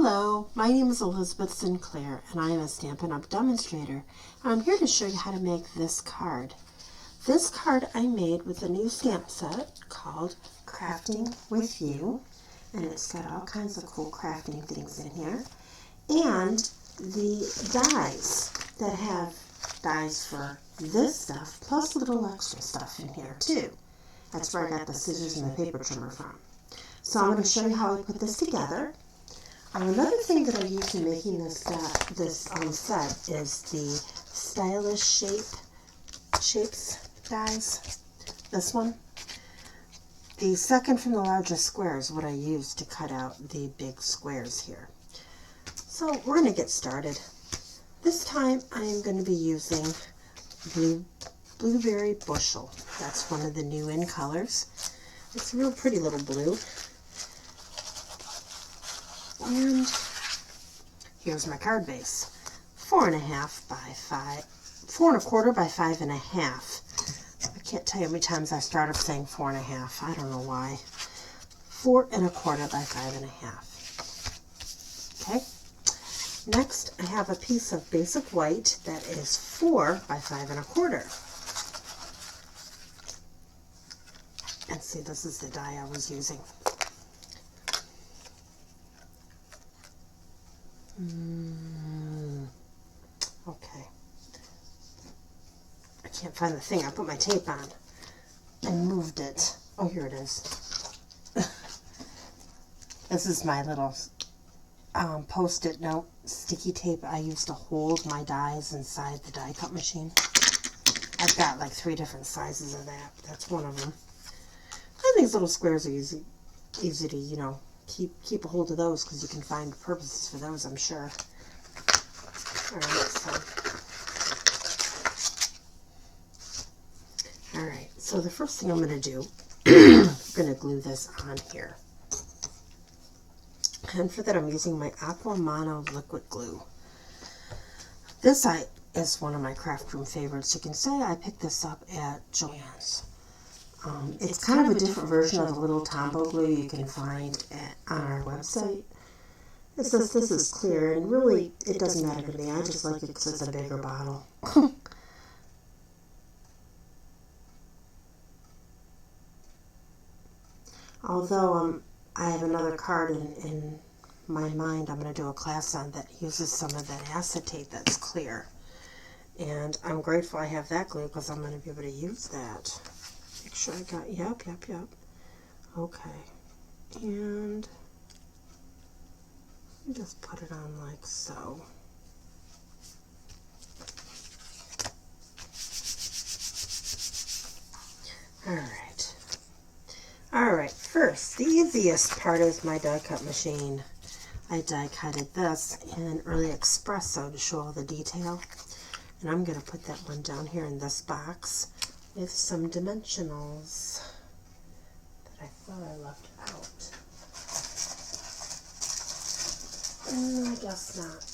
Hello, my name is Elizabeth Sinclair and I am a Stampin' Up! Demonstrator. I'm here to show you how to make this card. This card I made with a new stamp set called Crafting with You, and it's got all kinds of cool crafting things in here. And the dies that have dies for this stuff plus a little extra stuff in here too. That's where I got the scissors and the paper trimmer from. So I'm going to show you how I put this together. Another thing that I used in making this set is the Stylish Shapes dies. This one. The second from the largest square is what I used to cut out the big squares here. So we're going to get started. This time I am going to be using Blueberry Bushel. That's one of the new in colors. It's a real pretty little blue. And here's my card base. 4.25 by 5, 4.25 by 5.5. I can't tell you how many times I started saying 4.5. I don't know why. 4.25 by 5.5. Okay. Next, I have a piece of basic white that is 4 by 5.25. And see, this is the die I was using. Okay. I can't find the thing. I put my tape on and moved it. Oh, here it is. This is my little post-it note sticky tape I use to hold my dies inside the die cut machine. I've got like 3 different sizes of that. That's one of them. And these little squares are easy to, you know, keep a hold of those because you can find purposes for those, I'm sure. Alright, so the first thing I'm going to do, I'm going to glue this on here. And for that I'm using my Aqua Mono liquid glue. This is one of my craft room favorites. You can say I picked this up at Joann's. It's kind of a different version of the little Tombow glue you can find on our website. It says this is clear, and really it doesn't matter to me. I just like it because it's a bigger bottle. Although I have another card in my mind I'm going to do a class on that uses some of that acetate that's clear. And I'm grateful I have that glue because I'm going to be able to use that. Make sure I got, yep. Okay. And just put it on like so. Alright, first, the easiest part is my die cut machine. I die cutted this in Early Espresso to show all the detail. And I'm going to put that one down here in this box with some dimensionals that I thought I left out. I guess not.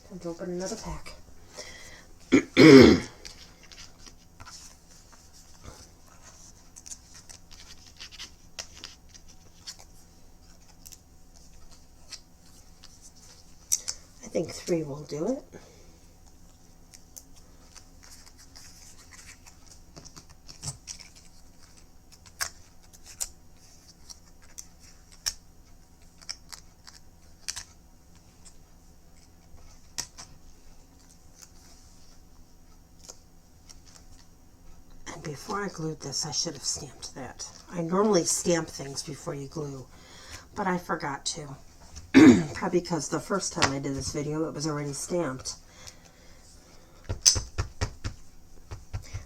Time to open another pack. I think 3 will do it. Before I glued this, I should have stamped that. I normally stamp things before you glue, but I forgot to. Probably because the first time I did this video, it was already stamped.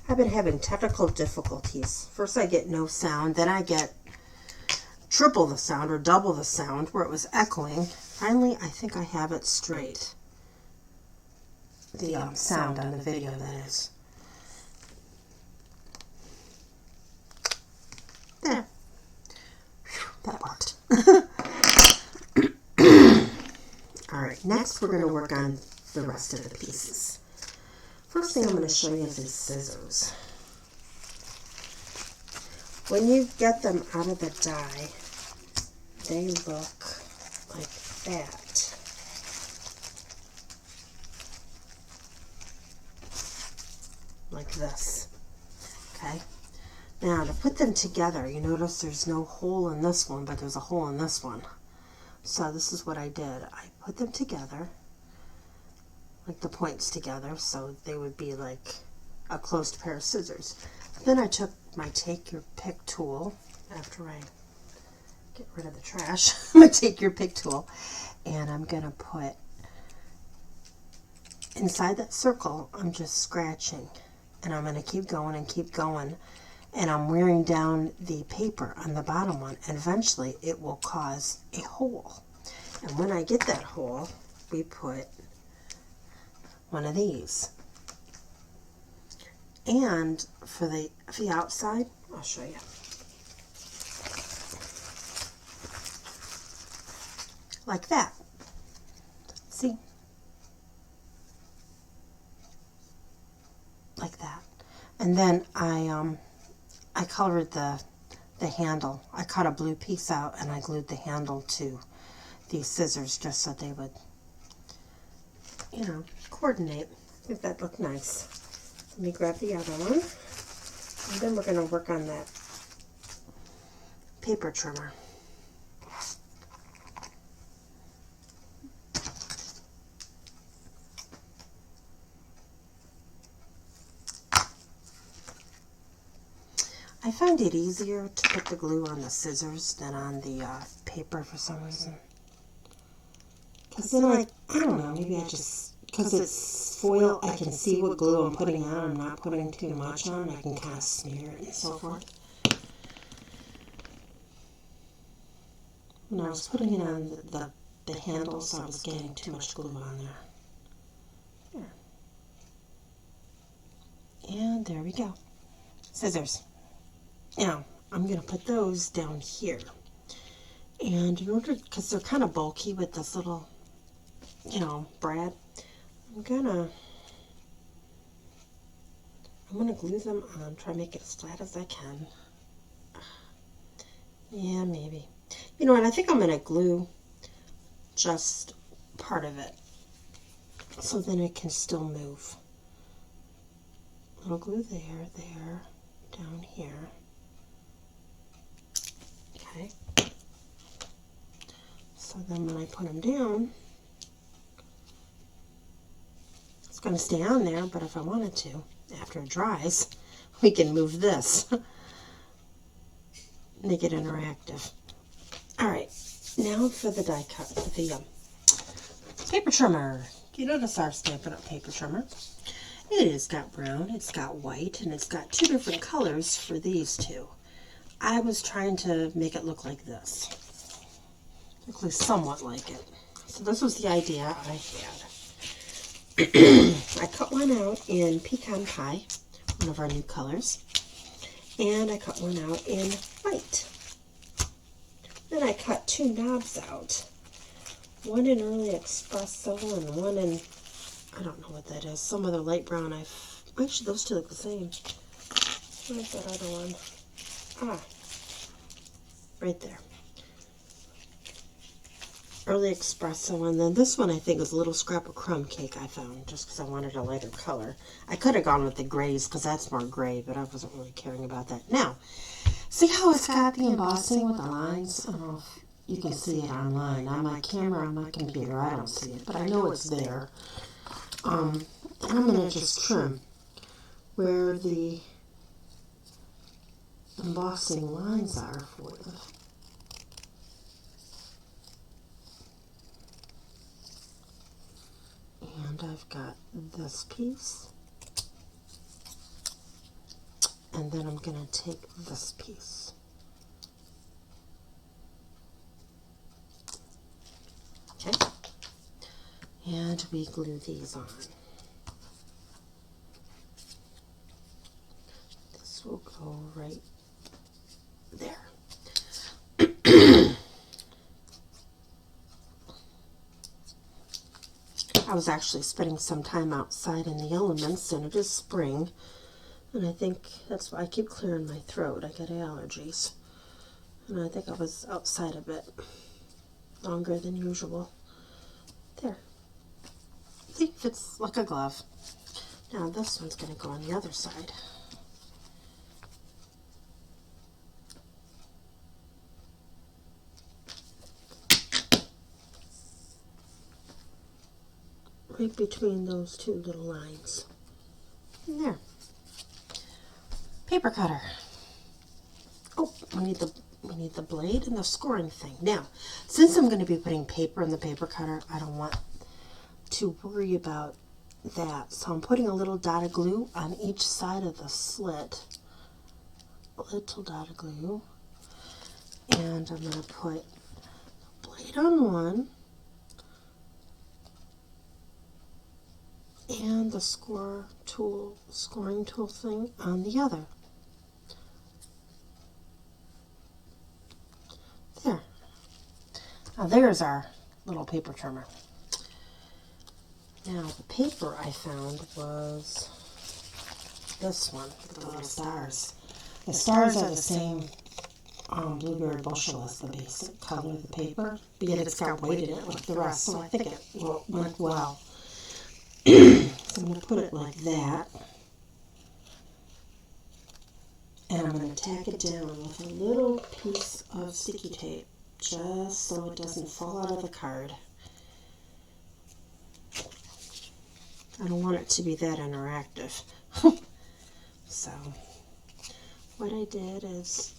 I've been having technical difficulties. First I get no sound, then I get triple the sound or double the sound where it was echoing. Finally, I think I have it straight. The sound on the video, that is. There. That worked. Alright, next we're going to work on the rest of the pieces. First thing I'm going to show you is these scissors. When you get them out of the die, they look like that. Like this. Okay. Now to put them together, you notice there's no hole in this one, but there's a hole in this one. So this is what I did. I put them together, like the points together, so they would be like a closed pair of scissors. Then I took my Take Your Pick tool, after I get rid of the trash, I'm going to take your pick tool, and I'm going to put inside that circle, I'm just scratching, and I'm going to keep going and keep going, and I'm wearing down the paper on the bottom one, and eventually it will cause a hole. And when I get that hole, we put one of these. And for the outside, I'll show you. Like that. See? Like that. And then I colored the handle. I cut a blue piece out and I glued the handle to these scissors just so they would, you know, coordinate. I think that looked nice. Let me grab the other one. And then we're going to work on that paper trimmer. I find it easier to put the glue on the scissors than on the paper for some reason. Because then I don't know, maybe I just, because it's foil, I can see what glue I'm putting on. I'm not putting too much on. I can kind of smear it and so forth. When I was putting it on the handles, I was getting too much glue on there. Here. And there we go. Scissors. Now, I'm going to put those down here. And in order, because they're kind of bulky with this little, you know, brad, I'm gonna glue them on, try to make it as flat as I can. Yeah, maybe. You know what, I think I'm gonna glue just part of it, so then it can still move. I'll glue there, down here. Okay. So then when I put them down, it's going to stay on there, but if I wanted to, after it dries, we can move this. Make it interactive. Alright, now for the die cut, the paper trimmer. You notice our Stampin' Up! Paper trimmer. It has got brown, it's got white, and it's got two different colors for these two. I was trying to make it look like this. At least somewhat like it. So this was the idea I had. I cut one out in Pecan Pie, one of our new colors, and I cut one out in white. Then I cut two knobs out, one in Early Espresso and one in, I don't know what that is, some other light brown. Actually those two look the same. Where's that other one? Ah, right there. Early Espresso, and then this one I think is a little scrap of crumb cake I found just because I wanted a lighter color. I could have gone with the grays because that's more gray, but I wasn't really caring about that. Now, see how it's got the embossing with the lines? I don't know if you can see it online. On my camera, on my computer, I don't see it, but I know it's there. And I'm going to just trim where the embossing lines are for the and I've got this piece, and then I'm going to take this piece. Okay, and we glue these on. This will go right there. I was actually spending some time outside in the elements, and it is spring, and I think that's why I keep clearing my throat. I get allergies. And I think I was outside a bit longer than usual. There. See, fits like a glove. Now this one's going to go on the other side. Right between those two little lines. And there. Paper cutter. Oh, we need the blade and the scoring thing. Now, since I'm going to be putting paper in the paper cutter, I don't want to worry about that. So I'm putting a little dot of glue on each side of the slit. A little dot of glue. And I'm going to put the blade on one and the scoring tool thing on the other. There. Now there's our little paper trimmer. Now the paper I found was this one with the little stars. The stars are the same blueberry bushel as the basic color of the paper, but yet it's got weight in it like the rest, so I think it went well. So I'm going to put it like that. And I'm going to tack it down with a little piece of sticky tape, just so it doesn't fall out of the card. I don't want it to be that interactive. So, what I did is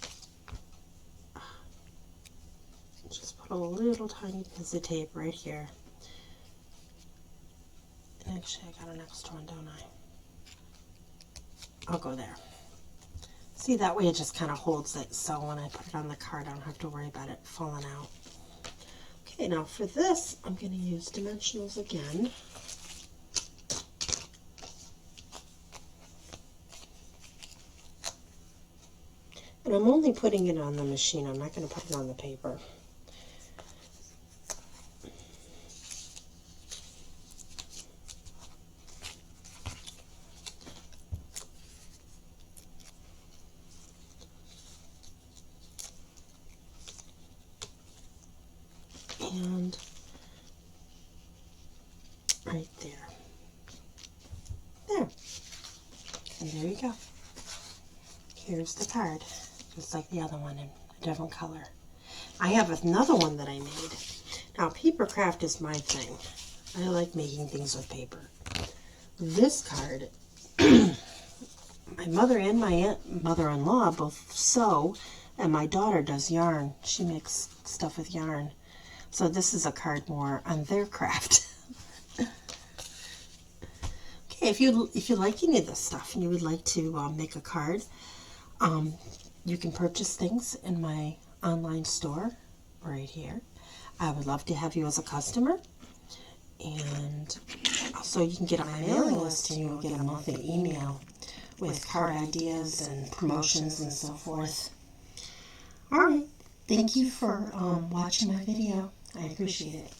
just put a little tiny piece of tape right here. And actually, I got an extra one, don't I? I'll go there. See, that way it just kind of holds it, so when I put it on the card, I don't have to worry about it falling out. Okay, now for this, I'm going to use dimensionals again. And I'm only putting it on the machine. I'm not going to put it on the paper. And right there. There. And there you go. Here's the card, just like the other one in a different color. I have another one that I made. Now, paper craft is my thing. I like making things with paper. This card, my mother and my mother-in-law both sew, and my daughter does yarn. She makes stuff with yarn. So this is a card more on their craft. Okay, if you like any of this stuff and you would like to make a card, you can purchase things in my online store right here. I would love to have you as a customer. And also you can get on my mailing list and you'll get a monthly email with card ideas and promotions and so forth. Alright, thank you for watching my video. I appreciate it.